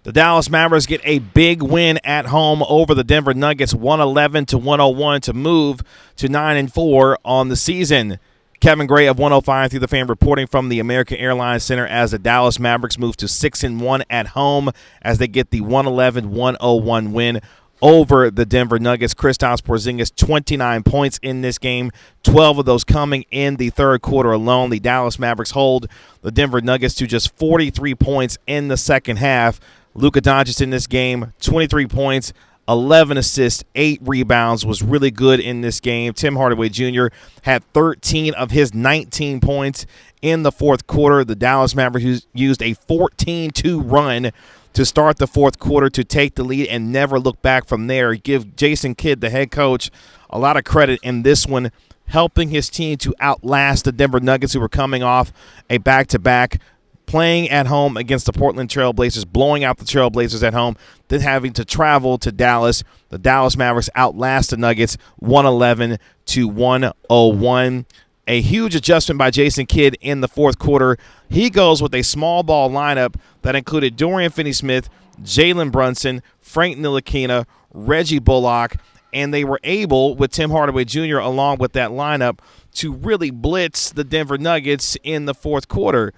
The Dallas Mavericks get a big win at home over the Denver Nuggets, 111-101 to move to 9-4 on the season. Kevin Gray of 105 through the Fan reporting from the American Airlines Center as the Dallas Mavericks move to 6-1 at home as they get the 111-101 win over the Denver Nuggets. Kristaps Porzingis, 29 points in this game, 12 of those coming in the third quarter alone. The Dallas Mavericks hold the Denver Nuggets to just 43 points in the second half. Luka Doncic in this game, 23 points, 11 assists, 8 rebounds, was really good in this game. Tim Hardaway Jr. had 13 of his 19 points in the fourth quarter. The Dallas Mavericks used a 14-2 run to start the fourth quarter to take the lead and never look back from there. Give Jason Kidd, the head coach, a lot of credit in this one, helping his team to outlast the Denver Nuggets, who were coming off a back-to-back, playing at home against the Portland Trail Blazers, blowing out the Trail Blazers at home, then having to travel to Dallas. The Dallas Mavericks outlast the Nuggets 111-101. A huge adjustment by Jason Kidd in the fourth quarter. He goes with a small ball lineup that included Dorian Finney-Smith, Jalen Brunson, Frank Ntilikina, Reggie Bullock, and they were able, with Tim Hardaway Jr. along with that lineup, to really blitz the Denver Nuggets in the fourth quarter.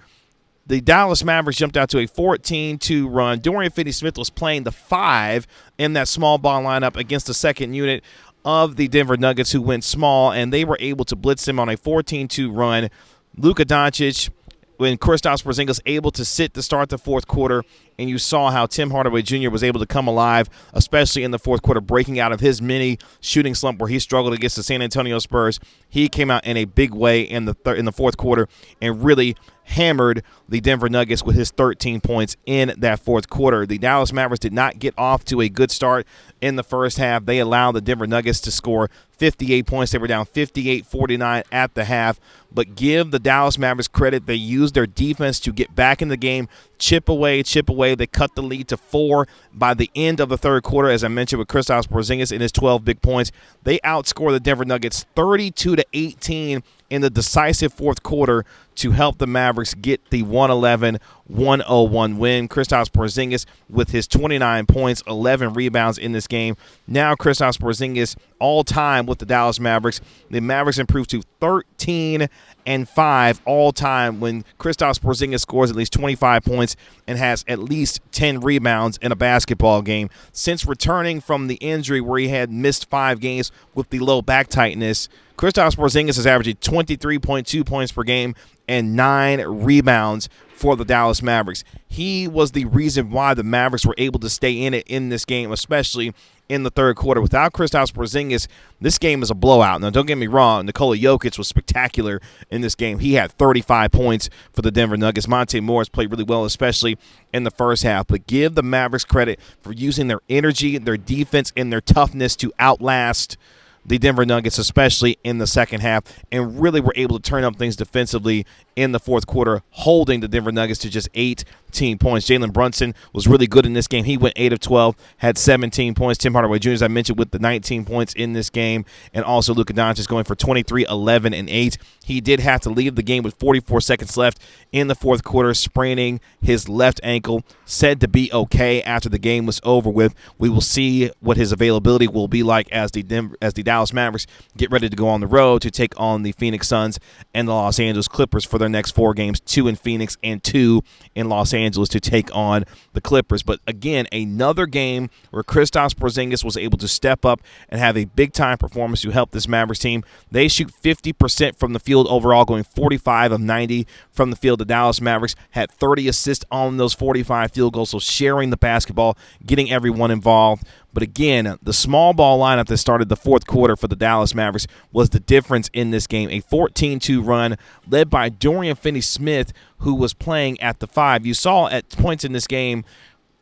The Dallas Mavericks jumped out to a 14-2 run. Dorian Finney-Smith was playing the 5 in that small ball lineup against the second unit of the Denver Nuggets, who went small, and they were able to blitz him on a 14-2 run. Luka Doncic, when Kristaps Porzingis able to sit to start the fourth quarter, and you saw how Tim Hardaway Jr. was able to come alive, especially in the fourth quarter, breaking out of his mini shooting slump where he struggled against the San Antonio Spurs. He came out in a big way in the fourth quarter and really hammered the Denver Nuggets with his 13 points in that fourth quarter. The Dallas Mavericks did not get off to a good start in the first half. They allowed the Denver Nuggets to score 58 points. They were down 58-49 at the half. But give the Dallas Mavericks credit. They used their defense to get back in the game, chip away. They cut the lead to 4 by the end of the third quarter, as I mentioned, with Kristaps Porzingis in his 12 big points. They outscored the Denver Nuggets 32-18 in the decisive fourth quarter to help the Mavericks get the 111-101 win. Kristaps Porzingis with his 29 points, 11 rebounds in this game. Now Kristaps Porzingis all-time with the Dallas Mavericks. The Mavericks improved to 13-5 all-time when Kristaps Porzingis scores at least 25 points and has at least 10 rebounds in a basketball game. Since returning from the injury where he had missed 5 games with the low back tightness, Kristaps Porzingis is averaging 23.2 points per game and 9 rebounds for the Dallas Mavericks. He was the reason why the Mavericks were able to stay in it in this game, especially in the third quarter. Without Kristaps Porzingis, this game is a blowout. Now, don't get me wrong, Nikola Jokic was spectacular in this game. He had 35 points for the Denver Nuggets. Monte Morris played really well, especially in the first half. But give the Mavericks credit for using their energy, their defense, and their toughness to outlast the Denver Nuggets, especially in the second half, and really were able to turn up things defensively in the fourth quarter, holding the Denver Nuggets to just 18 points. Jalen Brunson was really good in this game. He went 8 of 12, had 17 points. Tim Hardaway Jr., as I mentioned, with the 19 points in this game, and also Luka Doncic going for 23, 11, and 8. He did have to leave the game with 44 seconds left in the fourth quarter, spraining his left ankle, said to be okay after the game was over with. We will see what his availability will be like as the Dallas Mavericks get ready to go on the road to take on the Phoenix Suns and the Los Angeles Clippers for their next 4 games, 2 in Phoenix and 2 in Los Angeles to take on the Clippers. But again, another game where Kristaps Porzingis was able to step up and have a big-time performance to help this Mavericks team. They shoot 50% from the field overall, going 45 of 90 from the field. The Dallas Mavericks had 30 assists on those 45 field goals, so sharing the basketball, getting everyone involved. But again, the small ball lineup that started the fourth quarter for the Dallas Mavericks was the difference in this game. A 14-2 run led by Dorian Finney-Smith, who was playing at the 5. You saw at points in this game,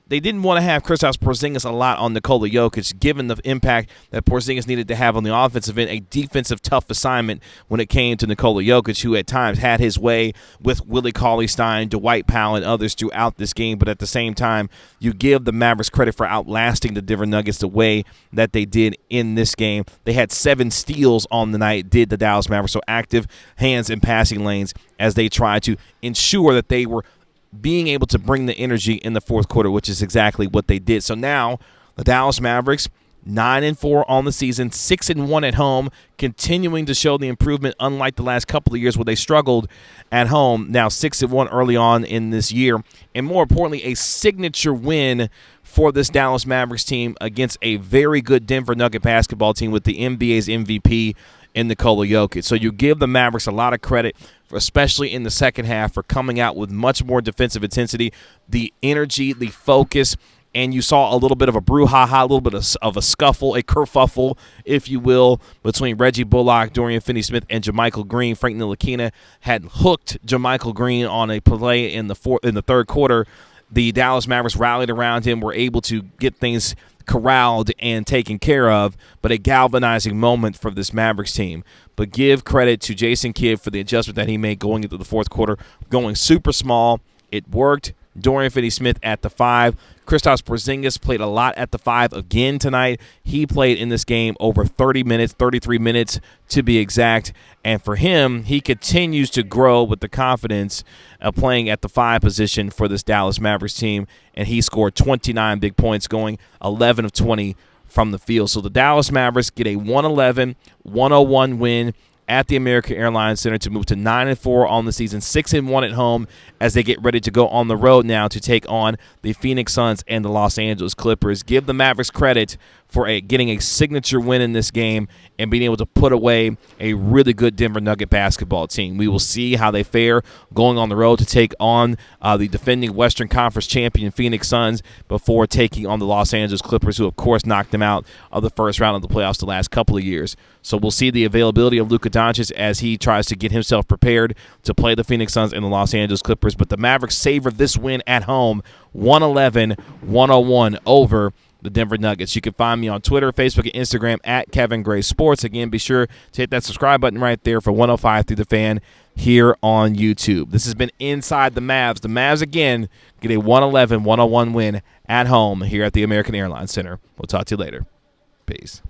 they didn't want to have Kristaps Porzingis a lot on Nikola Jokic, given the impact that Porzingis needed to have on the offensive end, a defensive tough assignment when it came to Nikola Jokic, who at times had his way with Willie Cauley-Stein, Dwight Powell, and others throughout this game. But at the same time, you give the Mavericks credit for outlasting the Denver Nuggets the way that they did in this game. They had 7 steals on the night, did the Dallas Mavericks, so active hands in passing lanes as they tried to ensure that they were being able to bring the energy in the fourth quarter, which is exactly what they did. So now the Dallas Mavericks, 9-4 on the season, 6-1 at home, continuing to show the improvement, unlike the last couple of years where they struggled at home. Now 6-1 early on in this year, and more importantly, a signature win for this Dallas Mavericks team against a very good Denver Nugget basketball team with the NBA's MVP in Nikola Jokic. So you give the Mavericks a lot of credit, especially in the second half, for coming out with much more defensive intensity, the energy, the focus. And you saw a little bit of a brouhaha, a little bit of a scuffle, a kerfuffle, if you will, between Reggie Bullock, Dorian Finney-Smith, and JaMychal Green. Frank Ntilikina had hooked JaMychal Green on a play in the third quarter. The Dallas Mavericks rallied around him, were able to get things corralled and taken care of, but a galvanizing moment for this Mavericks team. But give credit to Jason Kidd for the adjustment that he made going into the fourth quarter, going super small. It worked. Dorian Finney-Smith at the 5. Kristaps Porzingis played a lot at the 5 again tonight. He played in this game over 30 minutes, 33 minutes to be exact. And for him, he continues to grow with the confidence of playing at the 5 position for this Dallas Mavericks team. And he scored 29 big points, going 11 of 20 from the field. So the Dallas Mavericks get a 111-101 win at the American Airlines Center to move to 9-4 on the season, 6-1 at home as they get ready to go on the road now to take on the Phoenix Suns and the Los Angeles Clippers. Give the Mavericks credit for getting a signature win in this game and being able to put away a really good Denver Nugget basketball team. We will see how they fare going on the road to take on the defending Western Conference champion Phoenix Suns before taking on the Los Angeles Clippers, who, of course, knocked them out of the first round of the playoffs the last couple of years. So we'll see the availability of Luka Doncic as he tries to get himself prepared to play the Phoenix Suns and the Los Angeles Clippers. But the Mavericks savor this win at home, 111-101 over the Denver Nuggets. You can find me on Twitter, Facebook, and Instagram at Kevin Gray Sports. Again, be sure to hit that subscribe button right there for 105 Through the Fan here on YouTube. This has been Inside the Mavs. The Mavs, again, get a 111-101 win at home here at the American Airlines Center. We'll talk to you later. Peace.